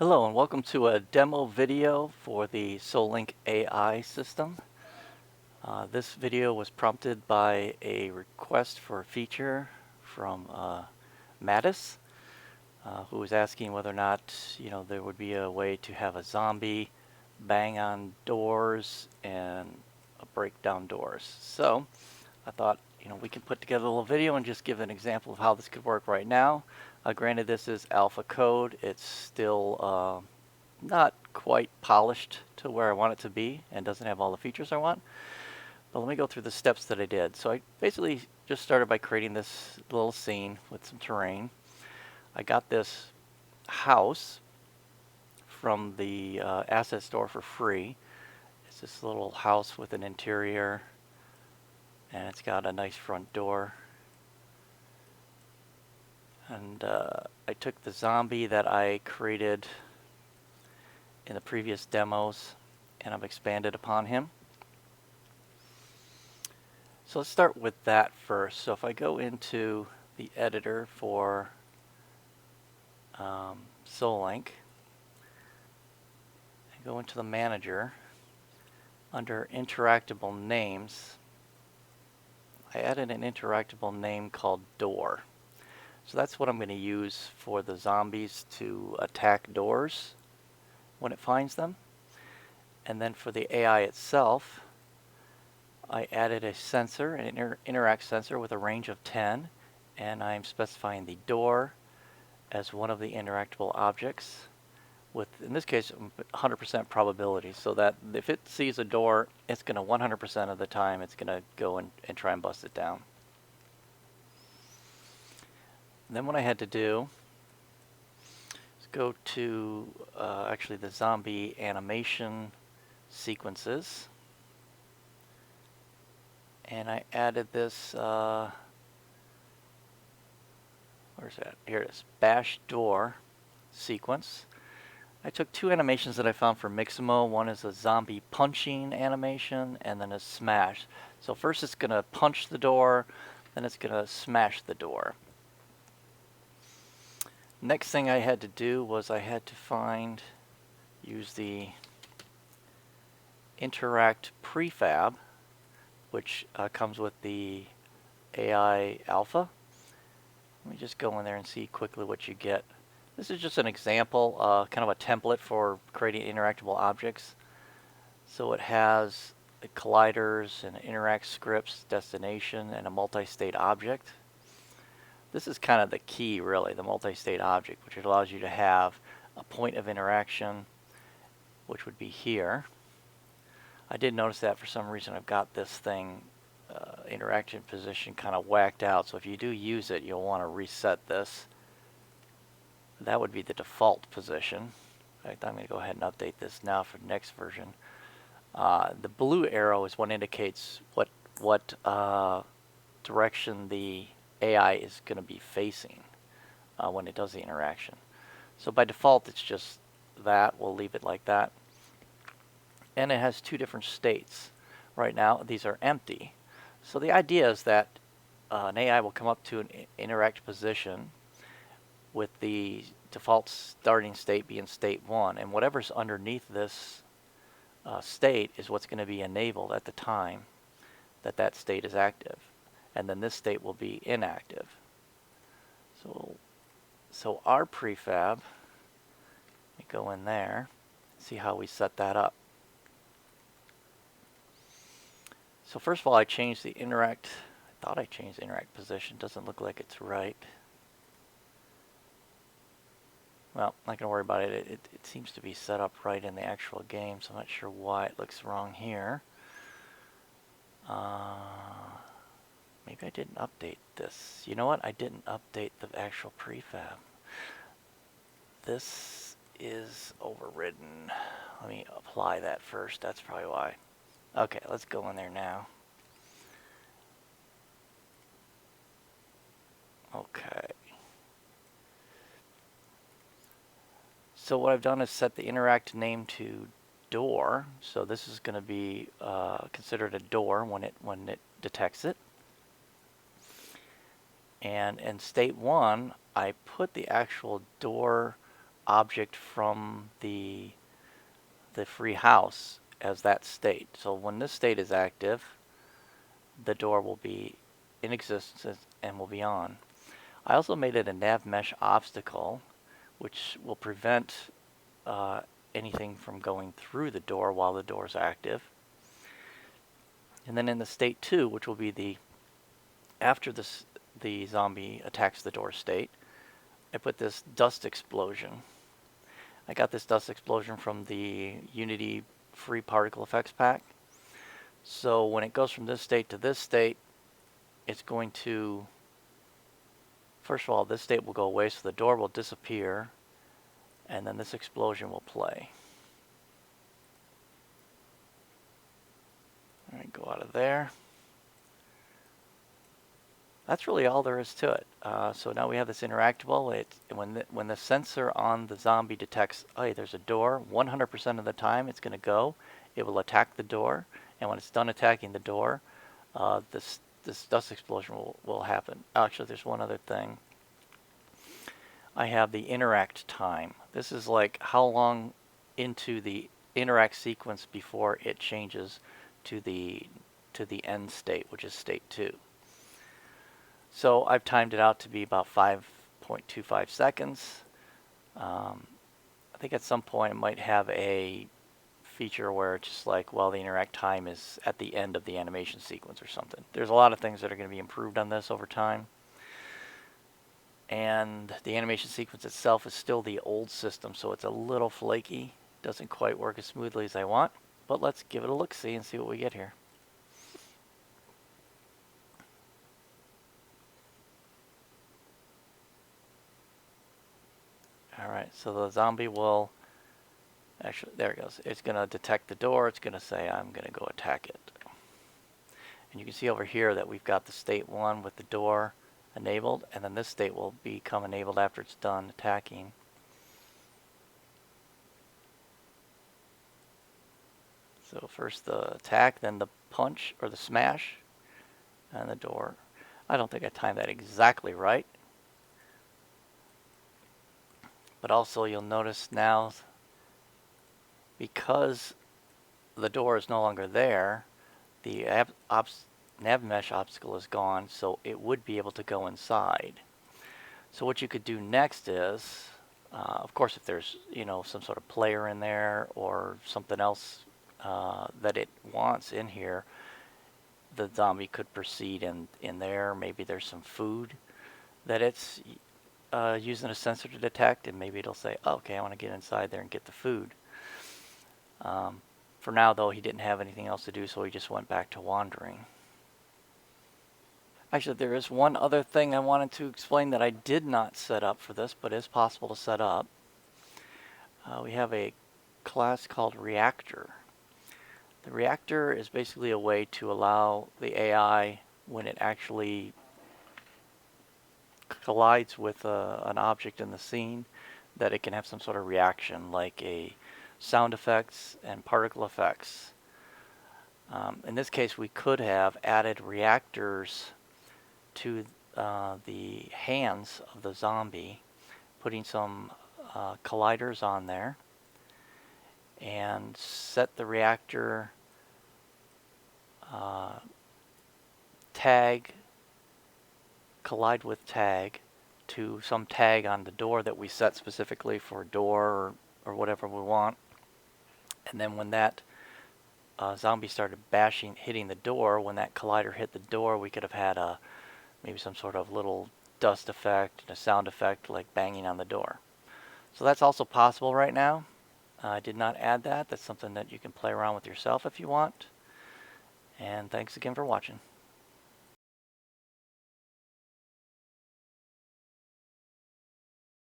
Hello and welcome to a demo video for the SoulLink AI system. This video was prompted by a request for a feature from Mattis, who was asking whether or not there would be a way to have a zombie bang on doors and break down doors. So I thought we can put together a little video and just give an example of how this could work right now. Granted, this is alpha code. It's still not quite polished to where I want it to be and doesn't have all the features I want. But let me go through the steps that I did. So I basically just started by creating this little scene with some terrain. I got this house from the asset store for free. It's this little house with an interior and it's got a nice front door. And I took the zombie that I created in the previous demos and I've expanded upon him. So let's start with that first. So if I go into the editor for SoulLink, I go into the manager. Under interactable names, I added an interactable name called door. So that's what I'm going to use for the zombies to attack doors when it finds them. And then for the AI itself, I added a sensor, an interact sensor with a range of 10, and I'm specifying the door as one of the interactable objects with, in this case, 100% probability, so that if it sees a door, it's going to 100% of the time, it's going to go and try and bust it down. And then what I had to do is go to actually the zombie animation sequences. And I added this, where's that? Here it is, bash door sequence. I took two animations that I found for Mixamo. One is a zombie punching animation and then a smash. So first it's going to punch the door, then it's going to smash the door. Next thing I had to do was I had to use the interact prefab, which comes with the AI alpha. Let me just go in there and see quickly what you get. This is just an example, kind of a template for creating interactable objects. So it has colliders and interact scripts, destination, and a multi-state object. This is kind of the key, really, the multi-state object, which allows you to have a point of interaction, which would be here. I did notice that for some reason I've got this thing interaction position kind of whacked out, so if you do use it, you'll want to reset this. That would be the default position. In fact, I'm going to go ahead and update this now for the next version. The blue arrow is what indicates what direction the AI is going to be facing when it does the interaction. So by default, it's just that. We'll leave it like that. And it has two different states. Right now, these are empty. So the idea is that an AI will come up to an interact position with the default starting state being state 1, and whatever's underneath this state is what's going to be enabled at the time that that state is active, and then this state will be inactive. So our prefab, let me go in there, see how we set that up. So first of all, I changed the interact. I thought I changed the interact position. Doesn't look like it's right. Well, not going to worry about it. It seems to be set up right in the actual game, so I'm not sure why it looks wrong here. Maybe I didn't update this. You know what? I didn't update the actual prefab. This is overridden. Let me apply that first. That's probably why. Okay, let's go in there now. Okay. So what I've done is set the interact name to door. So this is going to be considered a door when it detects it. And in state 1, I put the actual door object from the free house as that state. So when this state is active, the door will be in existence and will be on. I also made it a nav mesh obstacle, which will prevent anything from going through the door while the door is active. And then in the state 2, which will be after the zombie attacks the door state, I put this dust explosion. I got this dust explosion from the Unity free particle effects pack. So when it goes from this state to this state, it's going to, first of all, this state will go away, so the door will disappear, and then this explosion will play. All right, go out of there. That's really all there is to it. So now we have this interactable. When the sensor on the zombie detects, oh, there's a door, 100% of the time it's going to go. It will attack the door, and when it's done attacking the door, this dust explosion will happen. Actually, there's one other thing. I have the interact time. This is like how long into the interact sequence before it changes to the end state, which is state 2. So I've timed it out to be about 5.25 seconds. I think at some point it might have a feature where it's just like, well, the interact time is at the end of the animation sequence or something. There's a lot of things that are going to be improved on this over time. And the animation sequence itself is still the old system, so it's a little flaky. Doesn't quite work as smoothly as I want. But let's give it a look-see and see what we get here. Alright, so the zombie will, actually, there it goes. It's going to detect the door. It's going to say, I'm going to go attack it. And you can see over here that we've got the state 1 with the door enabled, and then this state will become enabled after it's done attacking. So first the attack, then the punch or the smash, and the door. I don't think I timed that exactly right. But also you'll notice now, because the door is no longer there, the nav mesh obstacle is gone, so it would be able to go inside. So what you could do next is, of course, if there's some sort of player in there or something else that it wants in here, the zombie could proceed in there. Maybe there's some food that it's using a sensor to detect, and maybe it'll say, oh, okay, I want to get inside there and get the food. For now, though, he didn't have anything else to do, so he just went back to wandering. Actually, there is one other thing I wanted to explain that I did not set up for this, but is possible to set up. We have a class called Reactor. The Reactor is basically a way to allow the AI, when it actually collides with an object in the scene, that it can have some sort of reaction, like a sound effects and particle effects. In this case, we could have added reactors to the hands of the zombie, putting some colliders on there, and set the reactor tag, collide with tag, to some tag on the door that we set specifically for door or whatever we want. And then when that zombie started hitting the door, when that collider hit the door, we could have had maybe some sort of little dust effect and a sound effect like banging on the door. So that's also possible right now. I did not add that. That's something that you can play around with yourself if you want. And thanks again for watching.